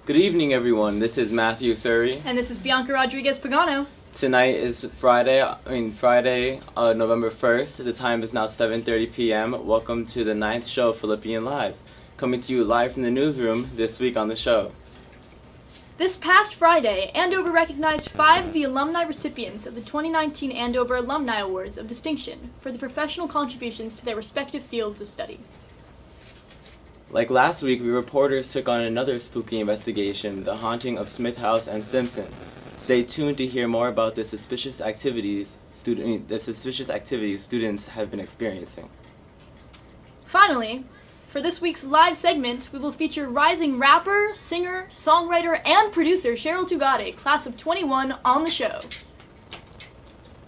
Good evening, everyone. This is Matthew Suri. And this is Bianca Rodriguez Pagano. Tonight is Friday, November 1st. The time is now 7:30 p.m. Welcome to the 9th show of Phillipian Live. Coming to you live from the newsroom this week on the show. This past Friday, Andover recognized 5 of the alumni recipients of the 2019 Andover Alumni Awards of Distinction for the professional contributions to their respective fields of study. Like last week, we reporters took on another spooky investigation, the haunting of Smith House and Stimson. Stay tuned to hear more about the suspicious activities students have been experiencing. Finally, for this week's live segment, we will feature rising rapper, singer, songwriter, and producer Cheryl Tugade, class of 21, on the show.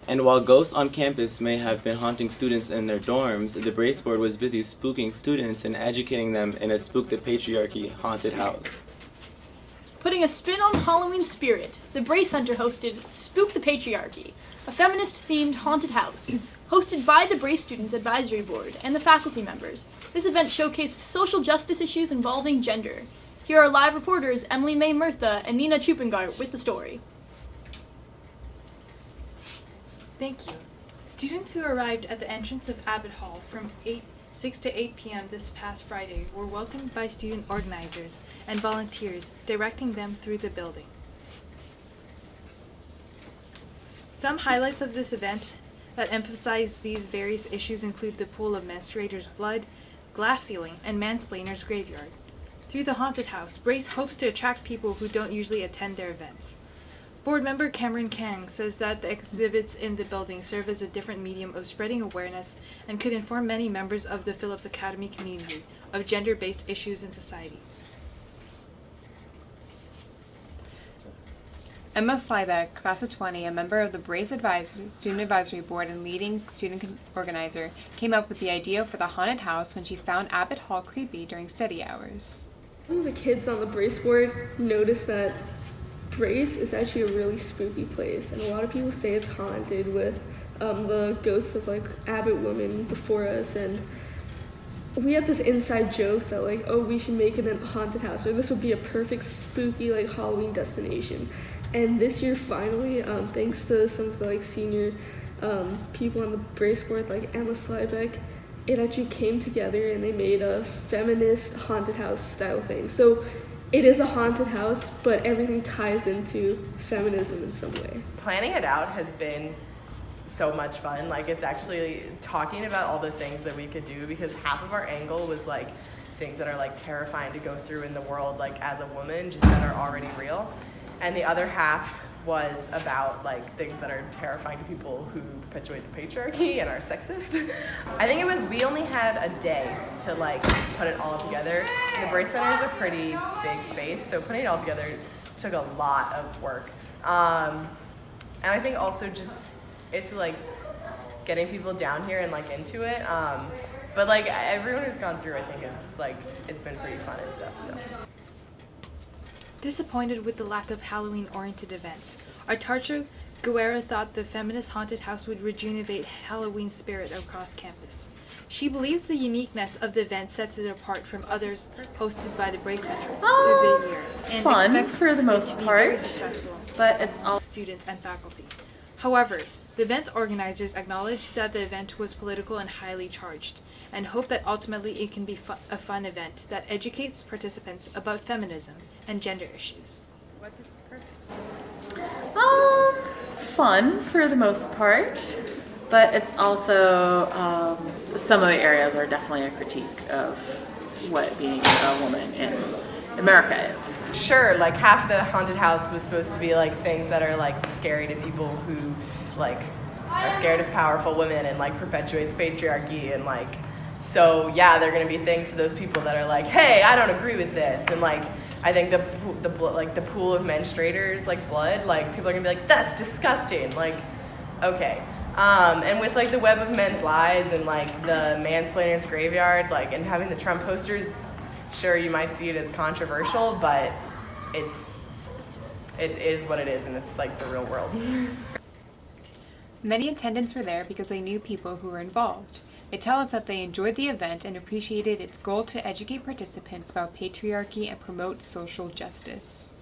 And while ghosts on campus may have been haunting students in their dorms, the Brace Board was busy spooking students and educating them in a Spook the Patriarchy haunted house. Putting a spin on Halloween spirit, the Brace Center hosted Spook the Patriarchy, a feminist-themed haunted house. Hosted by the Brace Students Advisory Board and the faculty members, this event showcased social justice issues involving gender. Here are live reporters Emily May Murtha and Nina CHOOPHUNGART with the story. Thank you. Students who arrived at the entrance of Abbott Hall from 6 to 8 p.m. this past Friday were welcomed by student organizers and volunteers directing them through the building. Some highlights of this event that emphasize these various issues include the pool of menstruators' blood, glass ceiling, and mansplainer's graveyard. Through the haunted house, Brace hopes to attract people who don't usually attend their events. Board member Cameron Kang says that the exhibits in the building serve as a different medium of spreading awareness and could inform many members of the Phillips Academy community of gender-based issues in society. Emma Slybeck, class of 20, a member of the Brace Student Advisory Board and leading student organizer, came up with the idea for the haunted house when she found Abbott Hall creepy during study hours. One of the kids on the Brace Board noticed that Brace is actually a really spooky place, and a lot of people say it's haunted with the ghosts of Abbott women before us, and we had this inside joke that we should make it a haunted house, or this would be a perfect spooky Halloween destination. And this year finally, thanks to some of the senior people on the Brace Board like Emma Slybeck, it actually came together and they made a feminist haunted house style thing. So it is a haunted house, but everything ties into feminism in some way. Planning it out has been so much fun. It's actually talking about all the things that we could do, because half of our angle was things that are terrifying to go through in the world as a woman, just that are already real. And the other half was about things that are terrifying to people who perpetuate the patriarchy and are sexist. I think we only had a day to put it all together. The Brace Center is a pretty big space, so putting it all together took a lot of work. And I think also just it's getting people down here and into it. But everyone who's gone through, I think is it's been pretty fun and stuff. So. Disappointed with the lack of Halloween-oriented events, Artarcho Guerra thought the feminist haunted house would rejuvenate Halloween spirit across campus. She believes the uniqueness of the event sets it apart from others hosted by the Brace Center through the year, and fun expects for the most it to be part, very successful, but it's all students and faculty. However, the event organizers acknowledged that the event was political and highly charged, and hope that ultimately it can be a fun event that educates participants about feminism and gender issues. What's its purpose? Fun for the most part, but it's also some of the areas are definitely a critique of what being a woman in America is. Sure, half the haunted house was supposed to be things that are scary to people who are scared of powerful women and perpetuate the patriarchy, and so yeah, there are going to be things to those people that are hey, I don't agree with this, and I think the pool of menstruators blood, people are going to be that's disgusting, okay. And with the web of men's lies and the mansplainer's graveyard, and having the Trump posters, sure, you might see it as controversial, but it is what it is, and it's the real world. Many attendants were there because they knew people who were involved. They tell us that they enjoyed the event and appreciated its goal to educate participants about patriarchy and promote social justice.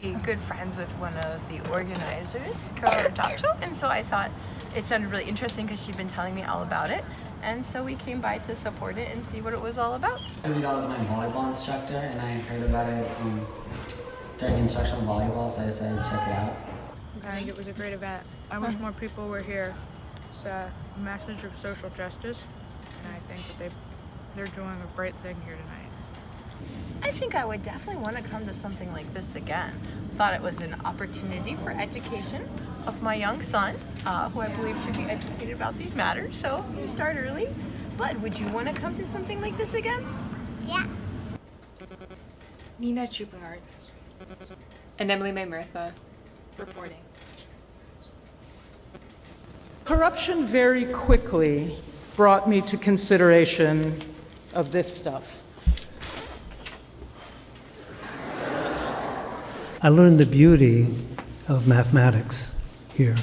Be good friends with one of the organizers, Cheryl, and so I thought it sounded really interesting because she'd been telling me all about it, and so we came by to support it and see what it was all about. I was my volleyball instructor, and I heard about it during instructional volleyball, so I decided to check it out. I think it was a great event. I wish more people were here. It's a message of social justice, and I think that they're doing a great thing here tonight. I think I would definitely want to come to something like this again. Thought it was an opportunity for education of my young son, who I believe should be educated about these matters, so you start early. But would you want to come to something like this again? Yeah. Nina CHOOPHUNGART And Emily May Murtha reporting. Corruption very quickly brought me to consideration of this stuff. I learned the beauty of mathematics here.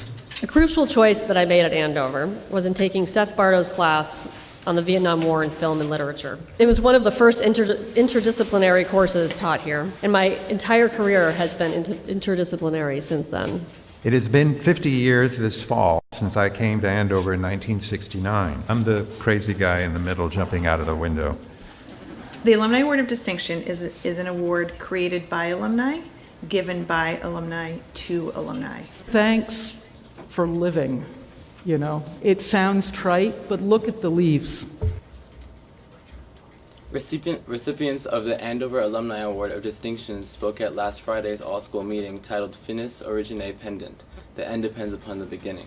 A crucial choice that I made at Andover was in taking Seth Bardo's class on the Vietnam War in film and literature. It was one of the first interdisciplinary courses taught here, and my entire career has been interdisciplinary since then. It has been 50 years this fall since I came to Andover in 1969. I'm the crazy guy in the middle jumping out of the window. The Alumni Award of Distinction is an award created by alumni, given by alumni to alumni. Thanks for living, you know. It sounds trite, but look at the leaves. Recipients of the Andover Alumni Award of Distinction spoke at last Friday's all-school meeting titled Finis Origine Pendent, The End Depends Upon the Beginning.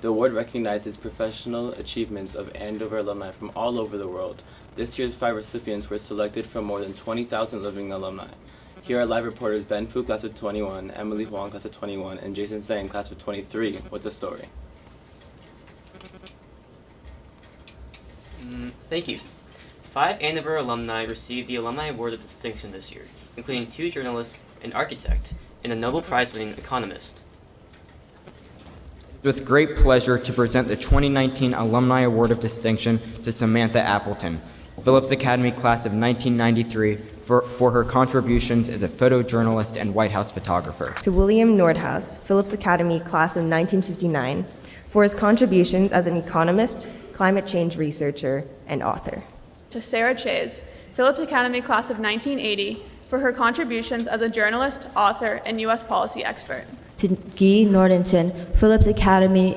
The award recognizes professional achievements of Andover alumni from all over the world. This year's 5 recipients were selected from more than 20,000 living alumni. Here are live reporters Ben Fu, class of 21, Emily Huang, class of 21, and Jason Zhang, class of 23, with the story. Thank you. 5 Andover alumni received the Alumni Award of Distinction this year, including 2 journalists, an architect, and a Nobel Prize-winning economist. With great pleasure to present the 2019 Alumni Award of Distinction to Samantha Appleton, Phillips Academy class of 1993, for her contributions as a photojournalist and White House photographer. To William Nordhaus, Phillips Academy class of 1959, for his contributions as an economist, climate change researcher, and author. To Sarah Chase, Phillips Academy class of 1980, for her contributions as a journalist, author, and U.S. policy expert. To Guy Nordenson, Phillips Academy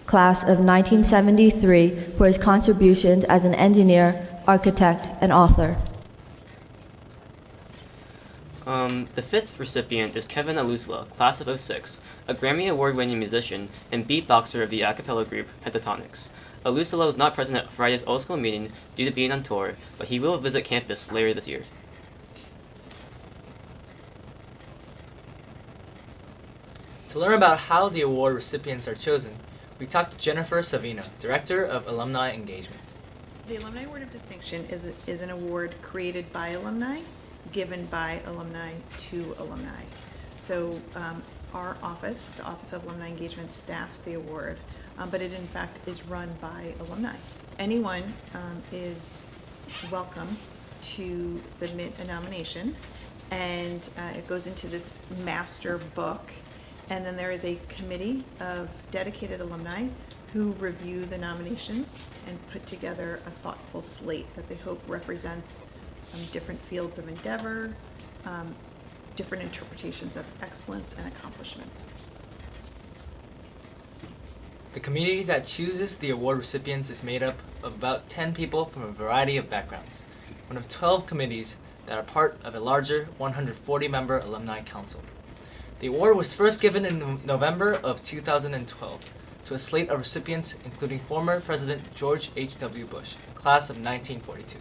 class of 1973, for his contributions as an engineer, architect, and author. The 5th recipient is Kevin Alusla, class of 06, a Grammy Award-winning musician and beatboxer of the a cappella group Pentatonics. Alusla was not present at Friday's all-school meeting due to being on tour, but he will visit campus later this year. To learn about how the award recipients are chosen, we talked to Jennifer SAVINO, Director of Alumni Engagement. The Alumni Award of Distinction is an award created by alumni, given by alumni to alumni. So our office, the Office of Alumni Engagement, staffs the award, but it in fact is run by alumni. Anyone is welcome to submit a nomination, and it goes into this master book, and then there is a committee of dedicated alumni who review the nominations and put together a thoughtful slate that they hope represents different fields of endeavor, different interpretations of excellence and accomplishments. The committee that chooses the award recipients is made up of about 10 people from a variety of backgrounds, one of 12 committees that are part of a larger 140-member alumni council. The award was first given in November of 2012 to a slate of recipients including former President George H.W. Bush, class of 1942.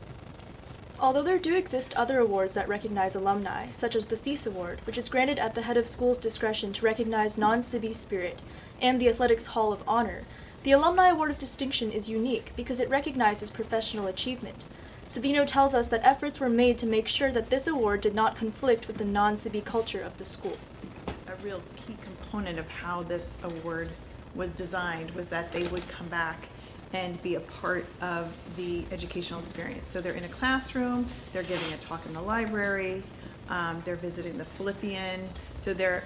Although there do exist other awards that recognize alumni, such as the Feast Award, which is granted at the head of school's discretion to recognize non-civi spirit, and the Athletics Hall of Honor, the Alumni Award of Distinction is unique because it recognizes professional achievement. SAVINO tells us that efforts were made to make sure that this award did not conflict with the non-civi culture of the school. A real key component of how this award was designed was that they would come back and be a part of the educational experience. So they're in a classroom, they're giving a talk in the library, they're visiting the Phillipian, so they're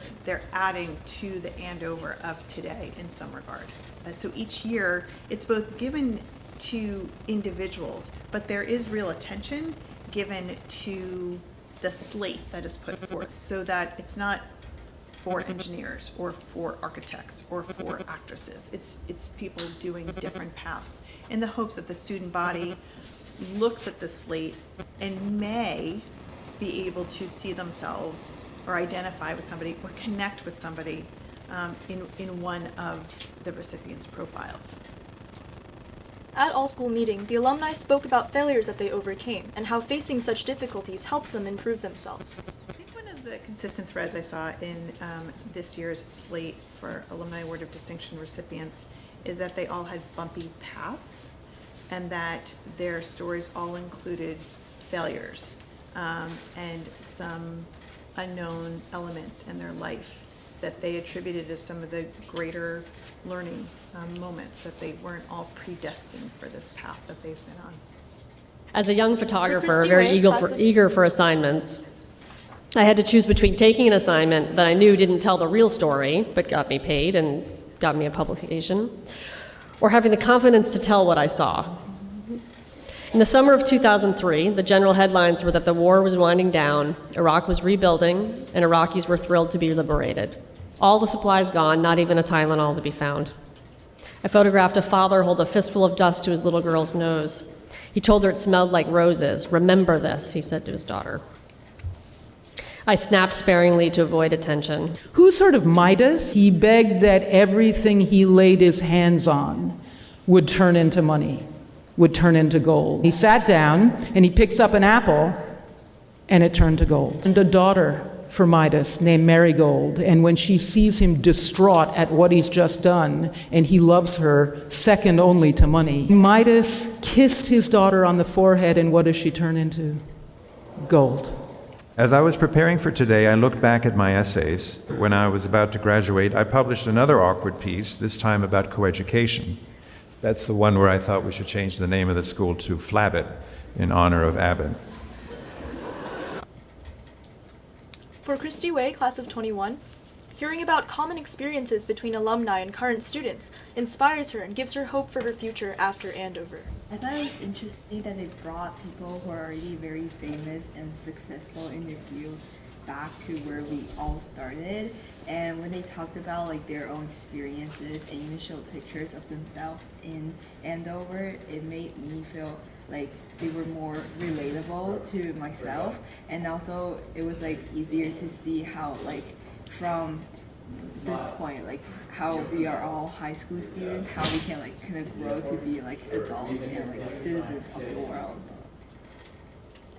adding to the Andover of today in some regard. So each year, it's both given to individuals, but there is real attention given to the slate that is put forth, so that it's not for engineers or for architects or for actresses. It's people doing different paths in the hopes that the student body looks at the slate and may be able to see themselves or identify with somebody or connect with somebody in one of the recipients' profiles. At all-school meeting, the alumni spoke about failures that they overcame and how facing such difficulties helps them improve themselves. I think one of the consistent threads I saw in this year's slate for Alumni Award of Distinction recipients is that they all had bumpy paths and that their stories all included failures and some unknown elements in their life that they attributed as some of the greater learning moments, that they weren't all predestined for this path that they've been on. As a young photographer, Christy very Ray, eager for assignments, I had to choose between taking an assignment that I knew didn't tell the real story, but got me paid and got me a publication, or having the confidence to tell what I saw. In the summer of 2003, the general headlines were that the war was winding down, Iraq was rebuilding, and Iraqis were thrilled to be liberated. All the supplies gone, not even a Tylenol to be found. I photographed a father hold a fistful of dust to his little girl's nose. He told her it smelled like roses. "Remember this," he said to his daughter. I snapped sparingly to avoid attention. Who's sort of Midas? He begged that everything he laid his hands on would turn into money, would turn into gold. He sat down and he picks up an apple and it turned to gold. And a daughter for Midas named Marigold, and when she sees him distraught at what he's just done, and he loves her second only to money, Midas kissed his daughter on the forehead, and what does she turn into? Gold. As I was preparing for today, I looked back at my essays. When I was about to graduate, I published another awkward piece, this time about coeducation. That's the one where I thought we should change the name of the school to Flabbit in honor of Abbott. For Christy Way, class of 21, hearing about common experiences between alumni and current students inspires her and gives her hope for her future after Andover. I thought it was interesting that they brought people who are already very famous and successful in their field back to where we all started. And when they talked about like their own experiences and even showed pictures of themselves in Andover, it made me feel like they were more relatable to myself, and also it was like easier to see how like from this point like how we are all high school students, how we can like kind of grow to be like adults and like citizens of the world.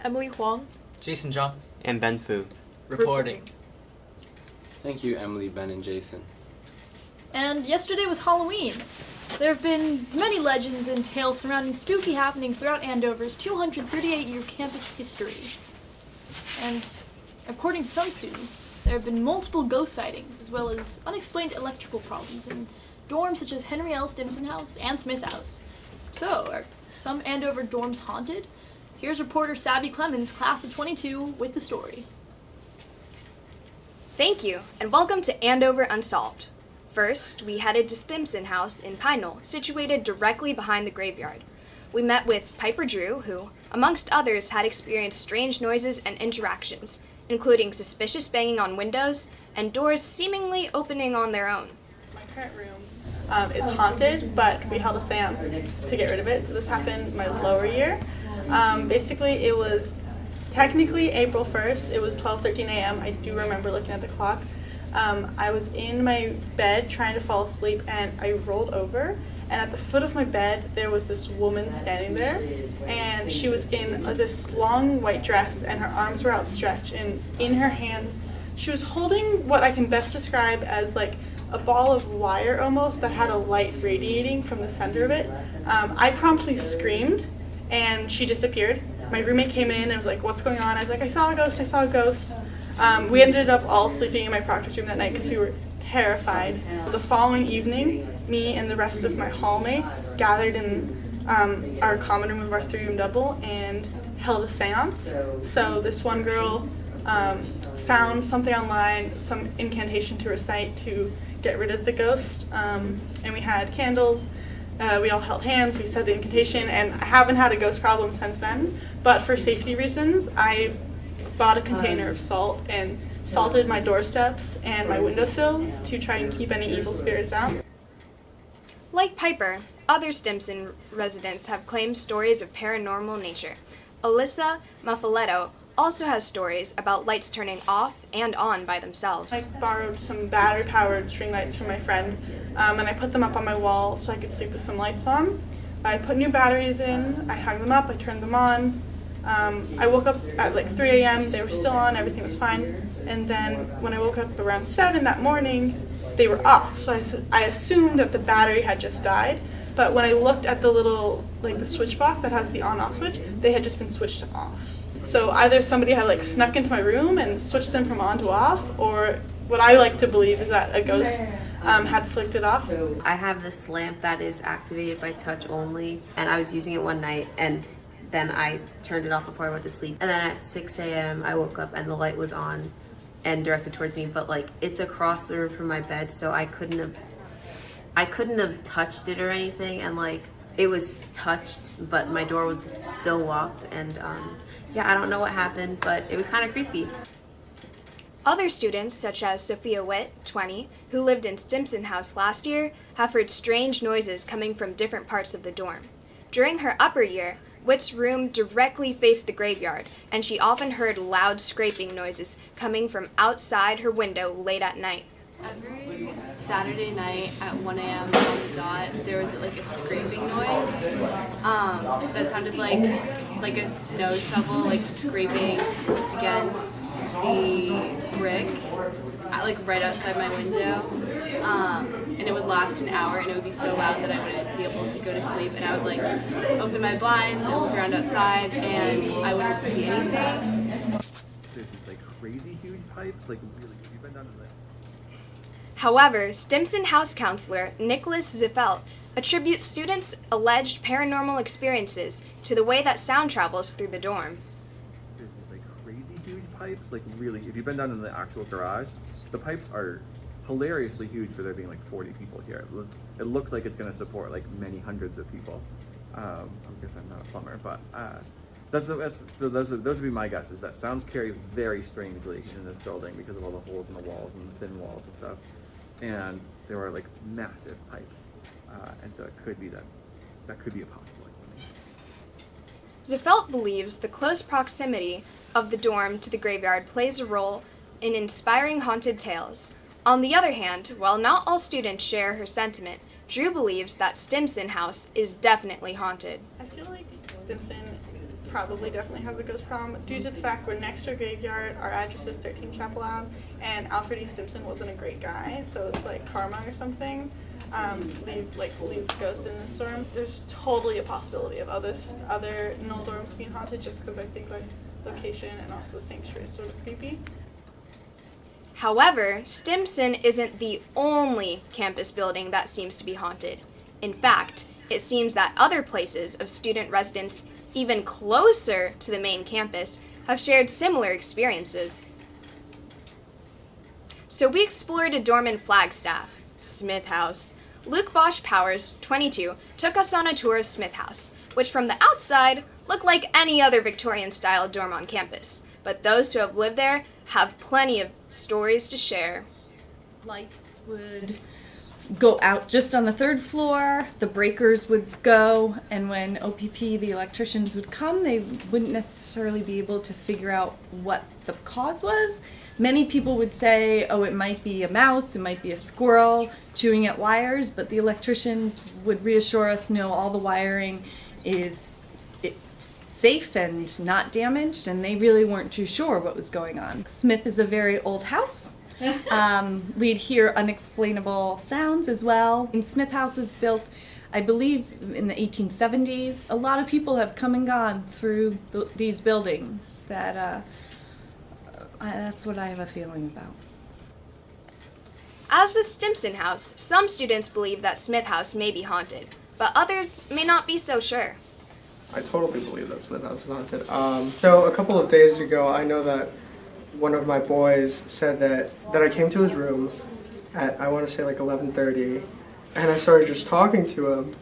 Emily Huang, Jason Zhang, and Ben Fu. Reporting. Thank you, Emily, Ben, and Jason. And yesterday was Halloween. There have been many legends and tales surrounding spooky happenings throughout Andover's 238-year campus history. And according to some students, there have been multiple ghost sightings, as well as unexplained electrical problems in dorms such as Henry L. Stimson House and Smith House. So, are some Andover dorms haunted? Here's reporter Savvy Clemens, class of 22, with the story. Thank you, and welcome to Andover Unsolved. First, we headed to Stimson House in Pineville, situated directly behind the graveyard. We met with Piper Drew, who, amongst others, had experienced strange noises and interactions, including suspicious banging on windows and doors seemingly opening on their own. My current room is haunted, but we held a seance to get rid of it, so this happened my lower year. Basically, it was technically April 1st. It was 12:13 a.m. I do remember looking at the clock. I was in my bed trying to fall asleep, and I rolled over, and at the foot of my bed there was this woman standing there, and she was in this long white dress and her arms were outstretched, and in her hands she was holding what I can best describe as like a ball of wire almost that had a light radiating from the center of it. I promptly screamed and she disappeared. My roommate came in and was like, "What's going on?" I was like, I saw a ghost. We ended up all sleeping in my proctor's room that night because we were terrified. The following evening, me and the rest of my hallmates gathered in our common room of our 3-room double and held a seance. So this one girl found something online, some incantation to recite to get rid of the ghost, and we had candles. We all held hands, we said the incantation, and I haven't had a ghost problem since then, but for safety reasons, I bought a container of salt and salted my doorsteps and my windowsills to try and keep any evil spirits out. Like Piper, other Stimson residents have claimed stories of paranormal nature. Alyssa Maffaletto also has stories about lights turning off and on by themselves. I borrowed some battery-powered string lights from my friend, and I put them up on my wall so I could sleep with some lights on. I put new batteries in, I hung them up, I turned them on. I woke up at like 3 a.m., they were still on, everything was fine. And then when I woke up around 7 that morning, they were off. So I assumed that the battery had just died. But when I looked at the little, like the switch box that has the on-off switch, they had just been switched off. So either somebody had like snuck into my room and switched them from on to off, or what I like to believe is that a ghost had flicked it off. I have this lamp that is activated by touch only, and I was using it one night, and then I turned it off before I went to sleep. And then at 6 a.m. I woke up and the light was on and directed towards me, but like it's across the room from my bed, so I couldn't have touched it or anything, and like it was touched, but my door was still locked, and yeah, I don't know what happened, but it was kind of creepy. Other students, such as Sophia WITT, 20, who lived in Stimson House last year, have heard strange noises coming from different parts of the dorm. During her upper year, Witt's room directly faced the graveyard, and she often heard loud scraping noises coming from outside her window late at night. Every Saturday night at 1 a.m. on the dot, there was like a scraping noise that sounded like a snow shovel like scraping against the brick, like right outside my window. And it would last an hour, and it would be so loud that I wouldn't be able to go to sleep. And I would like open my blinds and look around outside, and I wouldn't see anything. There's these like crazy huge pipes, like really. You've been down to that. However, Stimson House counselor Nicholas ZUFELT attributes students' alleged paranormal experiences to the way that sound travels through the dorm. There's these like crazy huge pipes, like really. If you've been down in the actual garage, the pipes are hilariously huge for there being like 40 people here. It looks like it's going to support like many hundreds of people. I guess I'm not a plumber, but those would be my guesses. That sounds carry very strangely in this building because of all the holes in the walls and the thin walls and stuff. And there are like massive pipes, and so it could be that could be a possible explanation. ZUFELT believes the close proximity of the dorm to the graveyard plays a role in inspiring haunted tales. On the other hand, while not all students share her sentiment, Drew believes that Stimson House is definitely haunted. I feel like Stimson probably definitely has a ghost problem due to the fact we're next to a graveyard, our address is 13 Chapel Ave, and Alfred E. Stimson wasn't a great guy, so it's like karma or something. Leaves ghosts in the storm. There's totally a possibility of other null dorms being haunted just because I think like location and also sanctuary is sort of creepy. However, Stimson isn't the only campus building that seems to be haunted. In fact, it seems that other places of student residence even closer to the main campus have shared similar experiences. So we explored a dorm in Flagstaff, Smith House. Luke Bosch Powers, 22, took us on a tour of Smith House, which from the outside looked like any other Victorian-style dorm on campus. But those who have lived there have plenty of stories to share. Lights would go out just on the 3rd floor, the breakers would go, and when OPP, the electricians, would come, they wouldn't necessarily be able to figure out what the cause was. Many people would say, oh, it might be a mouse, it might be a squirrel chewing at wires, but the electricians would reassure us, no, all the wiring is safe and not damaged, and they really weren't too sure what was going on. Smith is a very old house. We'd hear unexplainable sounds as well. And Smith House was built, I believe, in the 1870s. A lot of people have come and gone through these buildings. That's what I have a feeling about. As with Stimson House, some students believe that Smith House may be haunted, but others may not be so sure. I totally believe that Smith House is haunted. So a couple of days ago, I know that one of my boys said that I came to his room at, I want to say like 11:30, and I started just talking to him,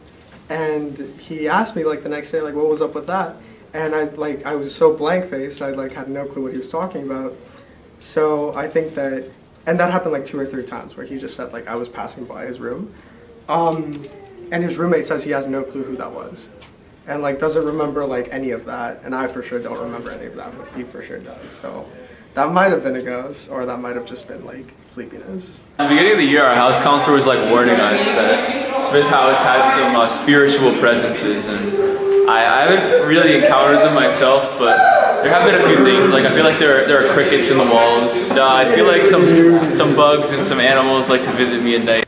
and he asked me like the next day like what was up with that, and I was so blank-faced, I like had no clue what he was talking about. So I think that, and that happened like 2 or 3 times where he just said like I was passing by his room, and his roommate says he has no clue who that was, and like doesn't remember like any of that, and I for sure don't remember any of that, but he for sure does. So that might have been a ghost, or that might have just been like sleepiness. At the beginning of the year, our house counselor was like warning us that Smith House had some spiritual presences, and I haven't really encountered them myself, but there have been a few things. Like I feel like there are crickets in the walls. I feel like some bugs and some animals like to visit me at night.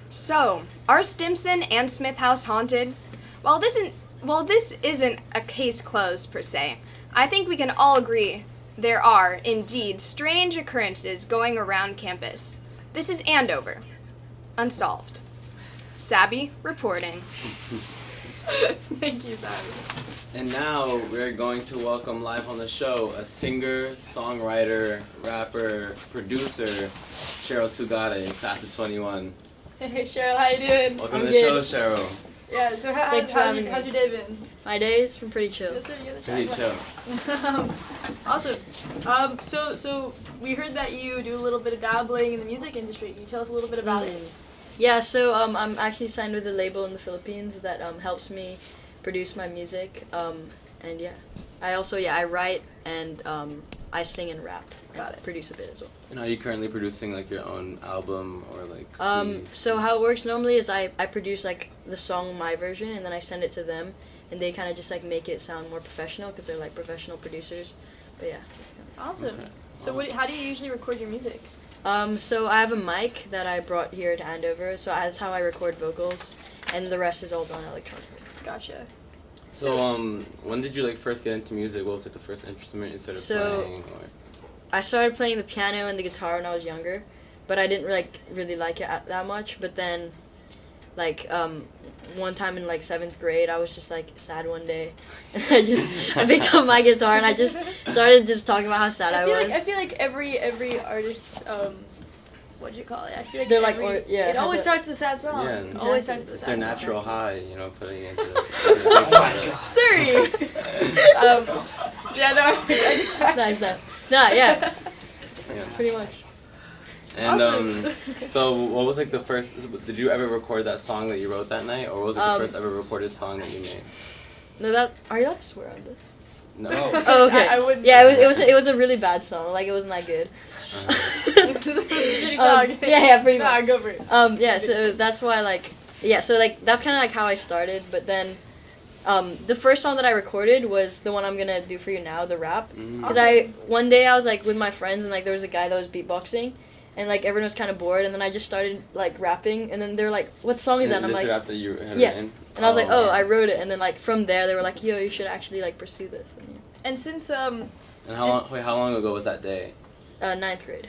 So, are Stimson and Smith House haunted? While this isn't a case closed per se, I think we can all agree there are, indeed, strange occurrences going around campus. This is Andover. Unsolved. Sabby reporting. Thank you, Sabby. And now we're going to welcome live on the show a singer, songwriter, rapper, producer, Cheryl Tugade, class of 21. Hey Cheryl, how you doing? Welcome to the show, Cheryl. Yeah, so Thanks for having me. how's your day been? My day's been pretty chill. Pretty chill. Awesome. So we heard that you do a little bit of dabbling in the music industry. Can you tell us a little bit about it? Yeah, so I'm actually signed with a label in the Philippines that helps me produce my music. And yeah, I write and I sing and rap. Got it. Produce a bit as well. And are you currently producing like your own album or like? So how it works normally is I produce like the song my version and then I send it to them and they kind of just like make it sound more professional because they're like professional producers. But yeah. Awesome. Okay. So how do you usually record your music? So I have a mic that I brought here to Andover, so that's how I record vocals, and the rest is all done electronically. Gotcha. So when did you like first get into music? What was like the first instrument you started playing? Or? I started playing the piano and the guitar when I was younger, but I didn't really like it that much. But then, one time in 7th grade, I was just sad one day, and I picked up my guitar and I just started talking about how sad I was. I feel like every artist, what do you call it? I feel like they're it always starts with a sad song. Yeah, It always starts with a sad song. Their natural high, putting it into. Sorry. Yeah, no. Nice. No, yeah. Pretty much. And Awesome. so what was the first? Did you ever record that song that you wrote that night, or was it the first ever recorded song that you made? No, are you allowed to swear on this? No. Oh, okay. I wouldn't. Yeah, it was a really bad song. It wasn't that good. Yeah, pretty much. Nah, go for it. Yeah, so that's why that's kind of how I started. But then, the first song that I recorded was the one I'm gonna do for you now, the rap. Because one day I was with my friends and there was a guy that was beatboxing, and everyone was kind of bored, and then I just started rapping, and then they were like, "What song is that?" And I'm like, rap that you had "Yeah," written? and I was like, "Oh, I wrote it," and then from there they were like, "Yo, you should actually pursue this." And, yeah. And since And how long ago was that day? 9th grade.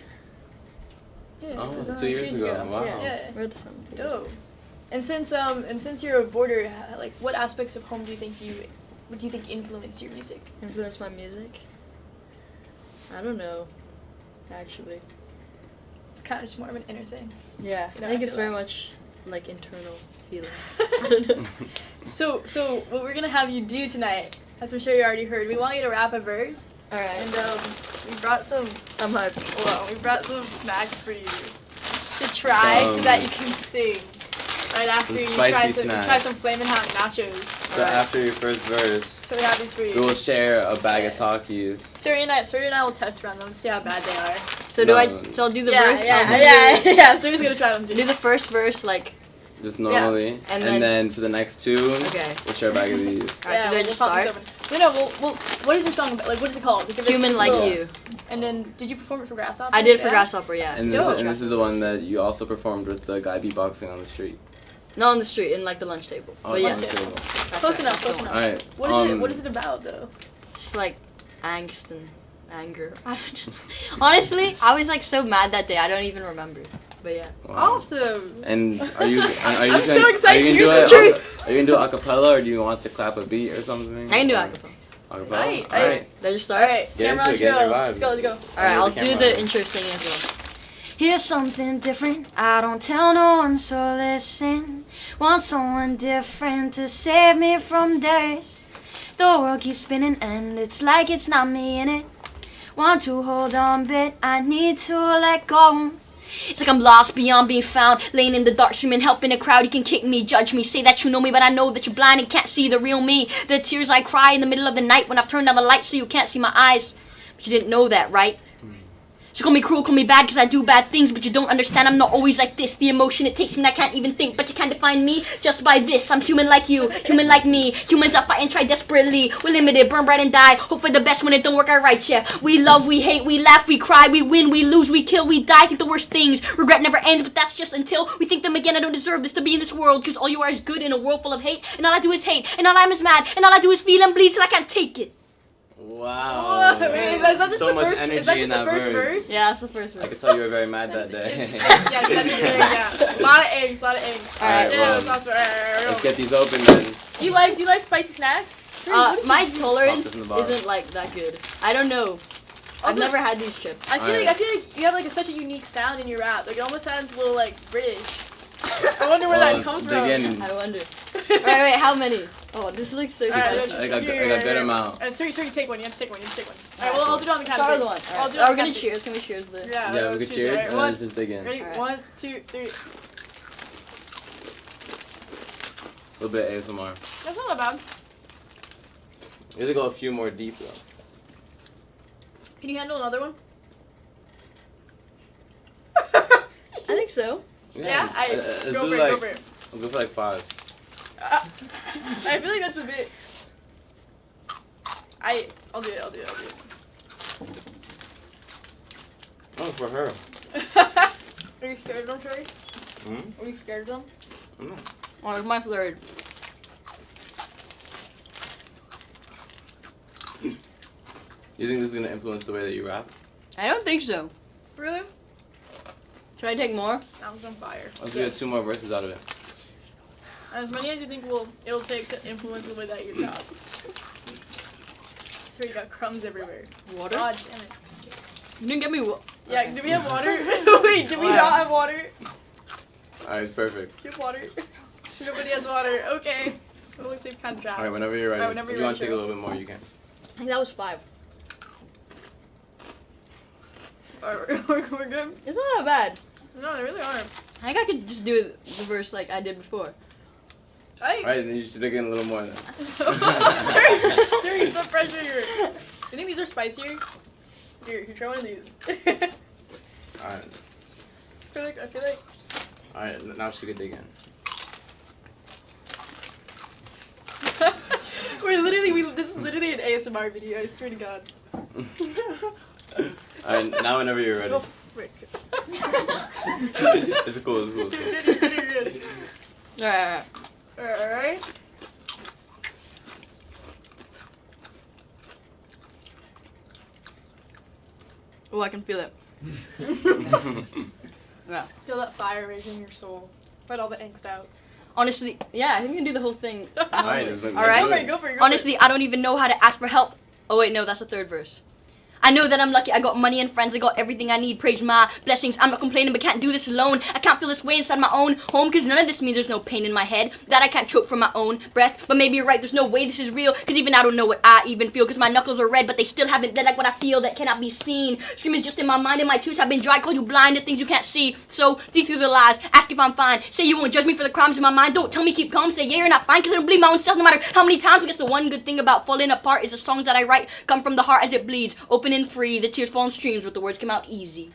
Yeah, Oh, so 2 years ago. Wow. Yeah. Wrote the song 2 years ago. Dope. And since you're a boarder, what aspects of home do you think influence your music? Influence my music? I don't know, actually. It's kind of just more of an inner thing. Yeah, You know, I think I it's feel very that. much internal feelings. I don't know. So what we're gonna have you do tonight, as I'm sure you already heard, we want you to rap a verse. All right. And we brought some. I'm hyped. Well, we brought some snacks for you to try so that you can sing. Right after you try some Flamin' Hot nachos. So after your first verse, so we have these for you. we will share a bag of Takis. Suri and I will test run them, see how bad they are. So I'll do the verse? Yeah. Suri's gonna try them too. Do the first verse just normally, yeah. and then for the next two, we'll share a bag of these. Alright, so do I just start? No, what is your song about? What is it called? Human Like You. And then, did you perform it for Grasshopper? I did for Grasshopper, yeah. And this is the one that you also performed with the guy beatboxing on the street. Not on the street, in the lunch table. Oh, but yeah. lunch table. Close enough. Alright. What is it about though? Just angst and anger. I don't know. Honestly, I was so mad that day. I don't even remember. But yeah. Wow. Awesome. And are you I'm gonna, so excited. Are you Here's gonna the do it? truth. Are you gonna do it a cappella, or do you want to clap a beat or something? I can do acapella. Acapella. Right. All right. Did you start? Alright, Get camera into it, get in show. your vibe. Let's go, let's go. Alright, I'll the do camera. the intro singing as well. Here's something different, I don't tell no one, so listen. Want someone different to save me from this. The world keeps spinning and it's like it's not me in it. Want to hold on, but I need to let go. It's like I'm lost beyond being found, laying in the dark, streaming, helping a crowd. You can kick me, judge me, say that you know me, but I know that you're blind and can't see the real me. The tears I cry in the middle of the night when I've turned down the light so you can't see my eyes. But you didn't know that, right? So call me cruel, call me bad, cause I do bad things, but you don't understand, I'm not always like this. The emotion it takes me, I can't even think, but you can't define me just by this. I'm human like you, human like me. Humans that fight and try desperately. We're limited, burn bright and die. Hope for the best when it don't work out right, yeah. We love, we hate, we laugh, we cry, we win, we lose, we kill, we die. Think the worst things. Regret never ends, but that's just until we think them again. I don't deserve this to be in this world, cause all you are is good in a world full of hate. And all I do is hate, and all I am is mad, and all I do is feel and bleed till I can't take it. Wow. Wait, is that just so the much first, energy is that in just that the first verse? Yeah, that's the first verse. I could tell you were very mad that day. Yeah, a lot of eggs, Alright, yeah, well, that's awesome. Alright, let's get these open then. Do you like spicy snacks? My tolerance Pop this in the bar. isn't like that good. I don't know. I've Also, never had these chips. I feel like you have like such a unique sound in your rap. Like it almost sounds a little like British. I wonder where that comes from. I wonder. Alright, wait, how many? Oh, this looks so spicy. Like a good amount. Sorry, take one. You have to take one. Alright, well, I'll do it on the count of Start three. with one. I'll do it Are on we the gonna count of three. cheers? Can we cheers the? Yeah, we could cheers, and then let's just dig in. Ready? Alright. 1, 2, 3. A little bit ASMR. That's not that bad. We have to go a few more deep though. Can you handle another one? I think so. Yeah, let's go do for it. like, Go for it. I'll go for like 5. I feel like that's a bit. I'll do it. Oh, for her. Are you scared of them, Trey? Hmm? Are you scared of them? No. Oh, it's my third. You think this is gonna influence the way that you rap? I don't think so. Really? Should I take more? That was on fire. Let's get 2 more verses out of it. As many as you think it'll take to influence the way that you talk. So you got crumbs everywhere. Water? God damn it. You didn't get me Yeah, okay. do we have water? Wait, do we not have water? Alright, it's perfect. Do you have water? Nobody has water. Okay. It looks like kind of dry. Alright, whenever you're ready. Alright, whenever If you're you want to ready, take a little bit more, you can. I think that was 5. Alright, we're good? It's not that bad. No, they really aren't. I think I could just do the verse like I did before. Alright, then you should dig in a little more then. Sorry, stop pressuring her. You think these are spicier? Here, try one of these. Alright. I feel like. Alright, now she can dig in. This is literally an ASMR video, I swear to God. Alright, now whenever you're ready. Oh, frick. It's cool. Alright. Oh, I can feel it. Yeah. Feel that fire raging in your soul. Let all the angst out. Honestly, yeah, I think we can do the whole thing. Alright, Alright? Go for it. Honestly, I don't even know how to ask for help. Oh wait, no, that's the third verse. I know that I'm lucky, I got money and friends, I got everything I need, praise my blessings. I'm not complaining, but can't do this alone. I can't feel this way inside my own home, cause none of this means there's no pain in my head, that I can't choke from my own breath. But maybe you're right, there's no way this is real, cause even I don't know what I even feel, cause my knuckles are red, but they still haven't bled like what I feel that cannot be seen. Screaming's just in my mind and my tears have been dry, call you blind to things you can't see. So, see through the lies, ask if I'm fine, say you won't judge me for the crimes in my mind, don't tell me keep calm, say yeah you're not fine, cause I don't believe my own self no matter how many times. Because the one good thing about falling apart is the songs that I write come from the heart as it bleeds, open and free, the tears fall in streams, but the words come out easy.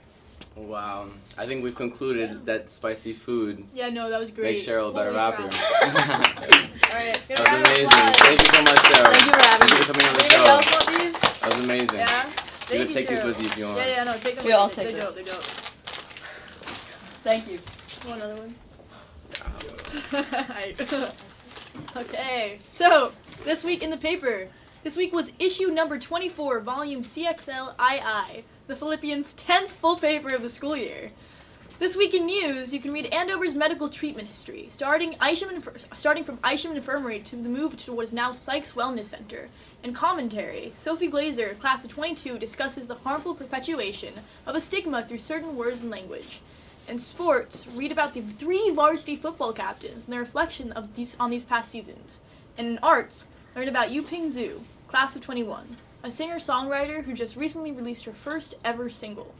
Wow. I think we've concluded that spicy food Yeah, no, that was great. makes Cheryl a better Holy rapper. Alright, That was amazing. Thank you so much, Cheryl. Thank you for having me. Thank you for coming on the Anybody show. else want these? That was amazing. Yeah? You Thank can you, take these Cheryl. with you if you want. Yeah, no, take them Yeah, I'll with take you. this. They go. Thank you. Want another one? Okay, so this week in the paper. This week was issue number 24, volume CXL II, the Philippians' 10th full paper of the school year. This week in news, you can read Andover's medical treatment history, starting from Isham Infirmary to the move to what is now Sykes Wellness Center. And commentary, Sophie Glazer, class of 22, discusses the harmful perpetuation of a stigma through certain words and language. In sports, read about the 3 varsity football captains and their reflection on these past seasons. And in arts, learn about Yuping Zhu, class of 21, a singer-songwriter who just recently released her first ever single.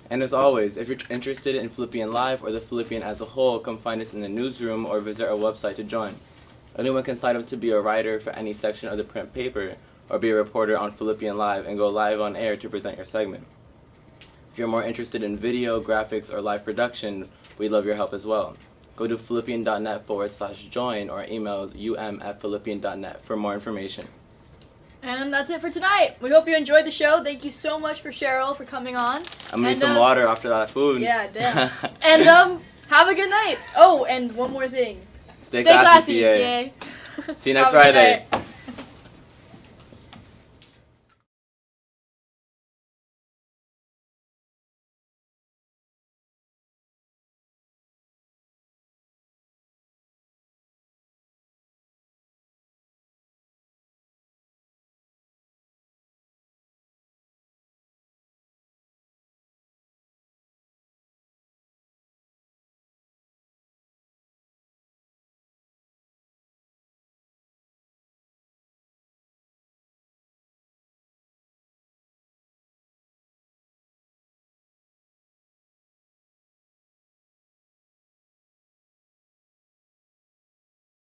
And as always, if you're interested in Phillipian Live or the Phillipian as a whole, come find us in the newsroom or visit our website to join. Anyone can sign up to be a writer for any section of the print paper or be a reporter on Phillipian Live and go live on air to present your segment. If you're more interested in video, graphics, or live production, we'd love your help as well. Go to phillipian.net/join or email um@phillipian.net for more information. And that's it for tonight. We hope you enjoyed the show. Thank you so much for Cheryl for coming on. I'm gonna need some water after that food. Yeah, damn. And have a good night. Oh, and one more thing. Stay classy, PA. Yay. See you next Friday.